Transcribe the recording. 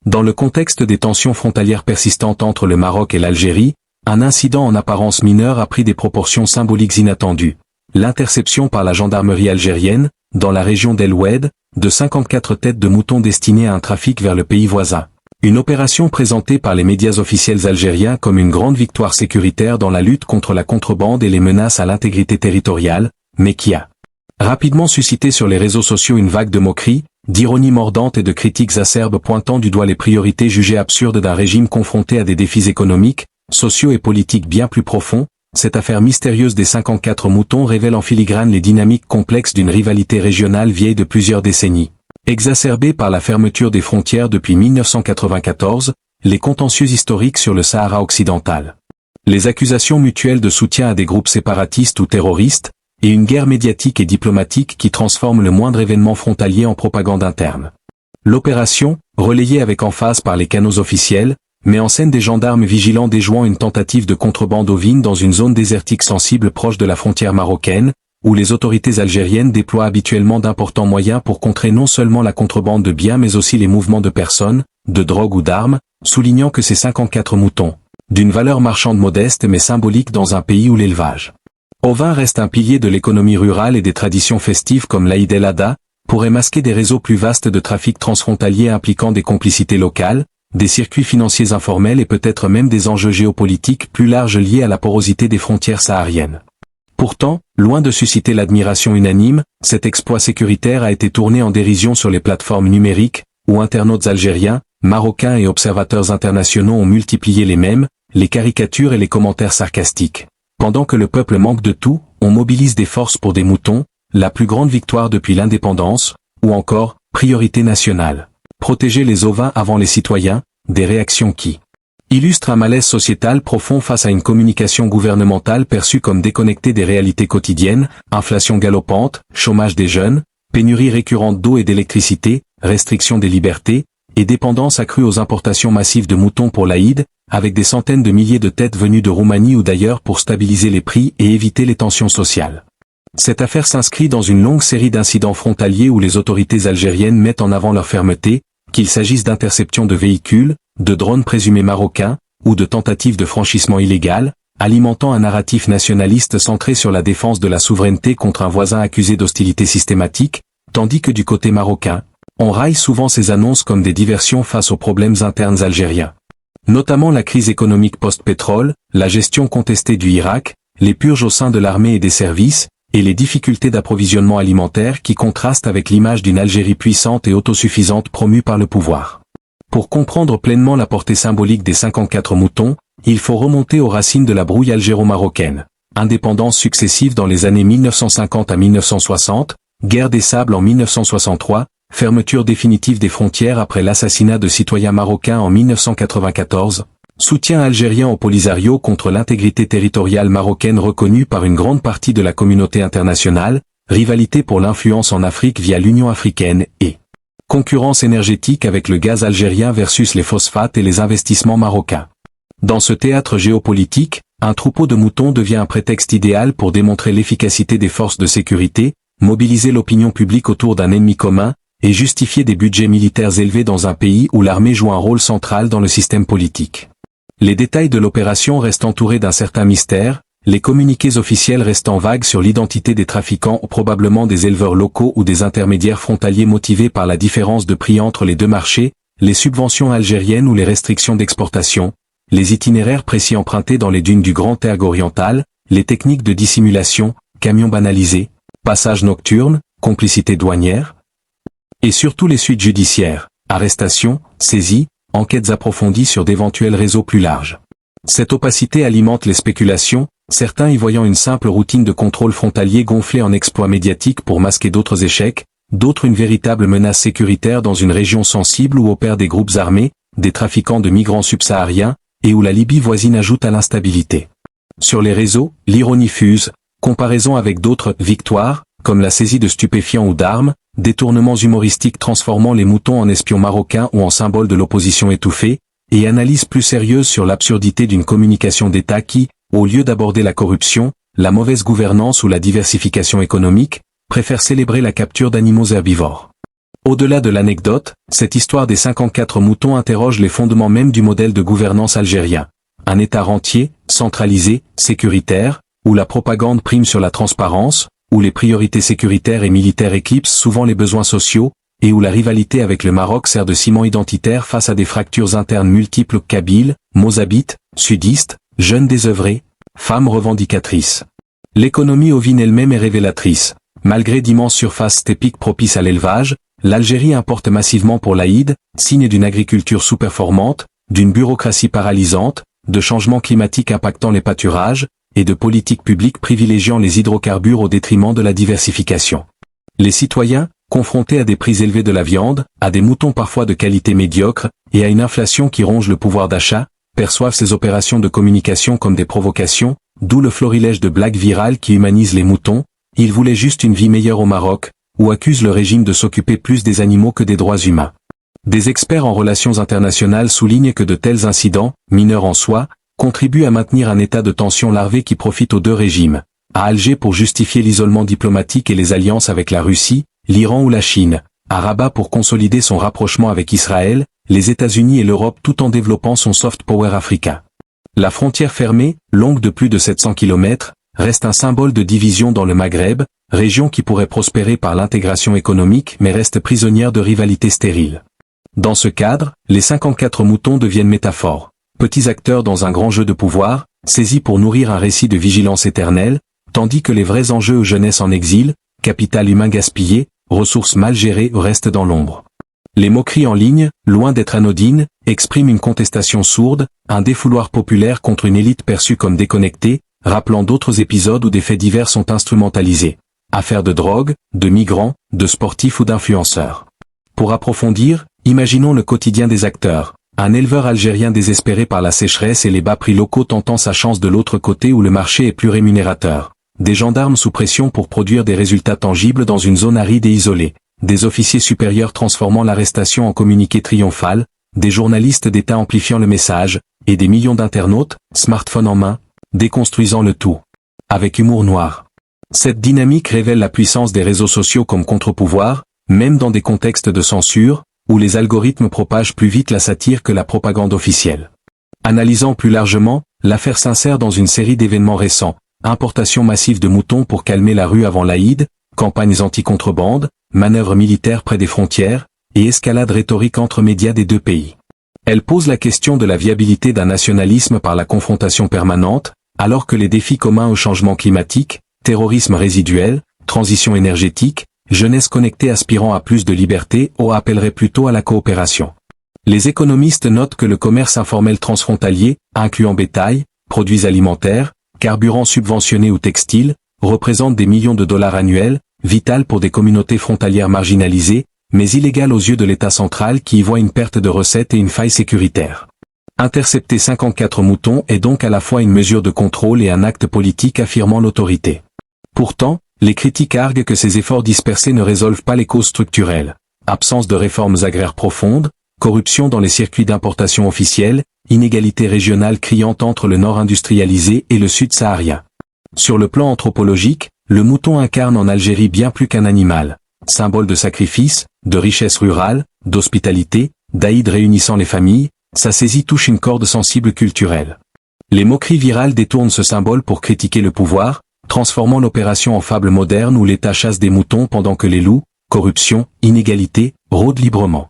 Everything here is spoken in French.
Dans le contexte des tensions frontalières persistantes entre le Maroc et l'Algérie, un incident en apparence mineur a pris des proportions symboliques inattendues. L'interception par la gendarmerie algérienne, dans la région d'El Oued, de 54 têtes de moutons destinées à un trafic vers le pays voisin. Une opération présentée par les médias officiels algériens comme une grande victoire sécuritaire dans la lutte contre la contrebande et les menaces à l'intégrité territoriale, mais qui a rapidement suscité sur les réseaux sociaux une vague de moqueries, d'ironie mordante et de critiques acerbes pointant du doigt les priorités jugées absurdes d'un régime confronté à des défis économiques, sociaux et politiques bien plus profonds. Cette affaire mystérieuse des 54 moutons révèle en filigrane les dynamiques complexes d'une rivalité régionale vieille de plusieurs décennies. Exacerbée par la fermeture des frontières depuis 1994, les contentieux historiques sur le Sahara occidental, les accusations mutuelles de soutien à des groupes séparatistes ou terroristes, et une guerre médiatique et diplomatique qui transforme le moindre événement frontalier en propagande interne. L'opération, relayée avec emphase par les canaux officiels, met en scène des gendarmes vigilants déjouant une tentative de contrebande ovine dans une zone désertique sensible proche de la frontière marocaine, où les autorités algériennes déploient habituellement d'importants moyens pour contrer non seulement la contrebande de biens mais aussi les mouvements de personnes, de drogue ou d'armes, soulignant que ces 54 moutons, d'une valeur marchande modeste mais symbolique dans un pays où l'élevage ovin reste un pilier de l'économie rurale et des traditions festives comme l'Aïd el-Adha, pourrait masquer des réseaux plus vastes de trafic transfrontalier impliquant des complicités locales, des circuits financiers informels et peut-être même des enjeux géopolitiques plus larges liés à la porosité des frontières sahariennes. Pourtant, loin de susciter l'admiration unanime, cet exploit sécuritaire a été tourné en dérision sur les plateformes numériques, où internautes algériens, marocains et observateurs internationaux ont multiplié les mèmes, les caricatures et les commentaires sarcastiques. Pendant que le peuple manque de tout, on mobilise des forces pour des moutons, la plus grande victoire depuis l'indépendance, ou encore, priorité nationale. Protéger les ovins avant les citoyens, des réactions qui illustrent un malaise sociétal profond face à une communication gouvernementale perçue comme déconnectée des réalités quotidiennes, inflation galopante, chômage des jeunes, pénurie récurrente d'eau et d'électricité, restriction des libertés, et dépendance accrue aux importations massives de moutons pour l'Aïd, avec des centaines de milliers de têtes venues de Roumanie ou d'ailleurs pour stabiliser les prix et éviter les tensions sociales. Cette affaire s'inscrit dans une longue série d'incidents frontaliers où les autorités algériennes mettent en avant leur fermeté, qu'il s'agisse d'interceptions de véhicules, de drones présumés marocains, ou de tentatives de franchissement illégal, alimentant un narratif nationaliste centré sur la défense de la souveraineté contre un voisin accusé d'hostilité systématique, tandis que du côté marocain, on raille souvent ces annonces comme des diversions face aux problèmes internes algériens. Notamment la crise économique post-pétrole, la gestion contestée du Irak, les purges au sein de l'armée et des services, et les difficultés d'approvisionnement alimentaire qui contrastent avec l'image d'une Algérie puissante et autosuffisante promue par le pouvoir. Pour comprendre pleinement la portée symbolique des 54 moutons, il faut remonter aux racines de la brouille algéro-marocaine. Indépendance successive dans les années 1950 à 1960, guerre des sables en 1963, fermeture définitive des frontières après l'assassinat de citoyens marocains en 1994, soutien algérien au Polisario contre l'intégrité territoriale marocaine reconnue par une grande partie de la communauté internationale, rivalité pour l'influence en Afrique via l'Union africaine et concurrence énergétique avec le gaz algérien versus les phosphates et les investissements marocains. Dans ce théâtre géopolitique, un troupeau de moutons devient un prétexte idéal pour démontrer l'efficacité des forces de sécurité, mobiliser l'opinion publique autour d'un ennemi commun, et justifier des budgets militaires élevés dans un pays où l'armée joue un rôle central dans le système politique. Les détails de l'opération restent entourés d'un certain mystère, les communiqués officiels restant vagues sur l'identité des trafiquants ou probablement des éleveurs locaux ou des intermédiaires frontaliers motivés par la différence de prix entre les deux marchés, les subventions algériennes ou les restrictions d'exportation, les itinéraires précis empruntés dans les dunes du Grand Terg oriental, les techniques de dissimulation, camions banalisés, passages nocturnes, complicité douanière, et surtout les suites judiciaires, arrestations, saisies, enquêtes approfondies sur d'éventuels réseaux plus larges. Cette opacité alimente les spéculations, certains y voyant une simple routine de contrôle frontalier gonflée en exploits médiatiques pour masquer d'autres échecs, d'autres une véritable menace sécuritaire dans une région sensible où opèrent des groupes armés, des trafiquants de migrants subsahariens, et où la Libye voisine ajoute à l'instabilité. Sur les réseaux, l'ironie fuse, comparaison avec d'autres « victoires », comme la saisie de stupéfiants ou d'armes, détournements humoristiques transformant les moutons en espions marocains ou en symboles de l'opposition étouffée, et analyse plus sérieuse sur l'absurdité d'une communication d'État qui, au lieu d'aborder la corruption, la mauvaise gouvernance ou la diversification économique, préfère célébrer la capture d'animaux herbivores. Au-delà de l'anecdote, cette histoire des 54 moutons interroge les fondements même du modèle de gouvernance algérien. Un État rentier, centralisé, sécuritaire, où la propagande prime sur la transparence, où les priorités sécuritaires et militaires éclipsent souvent les besoins sociaux, et où la rivalité avec le Maroc sert de ciment identitaire face à des fractures internes multiples kabyles, mozabites, sudistes, jeunes désœuvrés, femmes revendicatrices. L'économie ovine elle-même est révélatrice. Malgré d'immenses surfaces stépiques propices à l'élevage, l'Algérie importe massivement pour l'Aïd, signe d'une agriculture sous-performante, d'une bureaucratie paralysante, de changements climatiques impactant les pâturages, et de politiques publiques privilégiant les hydrocarbures au détriment de la diversification. Les citoyens, confrontés à des prix élevés de la viande, à des moutons parfois de qualité médiocre, et à une inflation qui ronge le pouvoir d'achat, perçoivent ces opérations de communication comme des provocations, d'où le florilège de blagues virales qui humanisent les moutons. Ils voulaient juste une vie meilleure au Maroc, ou accusent le régime de s'occuper plus des animaux que des droits humains. Des experts en relations internationales soulignent que de tels incidents, mineurs en soi, contribuent à maintenir un état de tension larvée qui profite aux deux régimes. À Alger pour justifier l'isolement diplomatique et les alliances avec la Russie, l'Iran ou la Chine. À Rabat pour consolider son rapprochement avec Israël, les États-Unis et l'Europe tout en développant son soft power africain. La frontière fermée, longue de plus de 700 km, reste un symbole de division dans le Maghreb, région qui pourrait prospérer par l'intégration économique mais reste prisonnière de rivalités stériles. Dans ce cadre, les 54 moutons deviennent métaphores. Petits acteurs dans un grand jeu de pouvoir, saisis pour nourrir un récit de vigilance éternelle, tandis que les vrais enjeux aux jeunesses en exil, capital humain gaspillé, ressources mal gérées restent dans l'ombre. Les moqueries en ligne, loin d'être anodines, expriment une contestation sourde, un défouloir populaire contre une élite perçue comme déconnectée, rappelant d'autres épisodes où des faits divers sont instrumentalisés. Affaires de drogue, de migrants, de sportifs ou d'influenceurs. Pour approfondir, imaginons le quotidien des acteurs. Un éleveur algérien désespéré par la sécheresse et les bas prix locaux tentant sa chance de l'autre côté où le marché est plus rémunérateur. Des gendarmes sous pression pour produire des résultats tangibles dans une zone aride et isolée. Des officiers supérieurs transformant l'arrestation en communiqué triomphal, des journalistes d'État amplifiant le message, et des millions d'internautes, smartphone en main, déconstruisant le tout. Avec humour noir. Cette dynamique révèle la puissance des réseaux sociaux comme contre-pouvoir, même dans des contextes de censure, où les algorithmes propagent plus vite la satire que la propagande officielle. Analysant plus largement, l'affaire s'insère dans une série d'événements récents, importation massive de moutons pour calmer la rue avant l'Aïd, campagnes anti-contrebande, manœuvres militaires près des frontières, et escalade rhétorique entre médias des deux pays. Elle pose la question de la viabilité d'un nationalisme par la confrontation permanente, alors que les défis communs au changement climatique, terrorisme résiduel, transition énergétique, jeunesse connectée aspirant à plus de liberté ou appellerait plutôt à la coopération. Les économistes notent que le commerce informel transfrontalier, incluant bétail, produits alimentaires, carburants subventionnés ou textiles, représente des millions de dollars annuels, vital pour des communautés frontalières marginalisées, mais illégal aux yeux de l'État central qui y voit une perte de recettes et une faille sécuritaire. Intercepter 54 moutons est donc à la fois une mesure de contrôle et un acte politique affirmant l'autorité. Pourtant, les critiques arguent que ces efforts dispersés ne résolvent pas les causes structurelles. Absence de réformes agraires profondes, corruption dans les circuits d'importation officiels, inégalité régionale criante entre le nord industrialisé et le sud saharien. Sur le plan anthropologique, le mouton incarne en Algérie bien plus qu'un animal. Symbole de sacrifice, de richesse rurale, d'hospitalité, d'Aïd réunissant les familles, sa saisie touche une corde sensible culturelle. Les moqueries virales détournent ce symbole pour critiquer le pouvoir, transformant l'opération en fable moderne où l'État chasse des moutons pendant que les loups, corruption, inégalité, rôdent librement.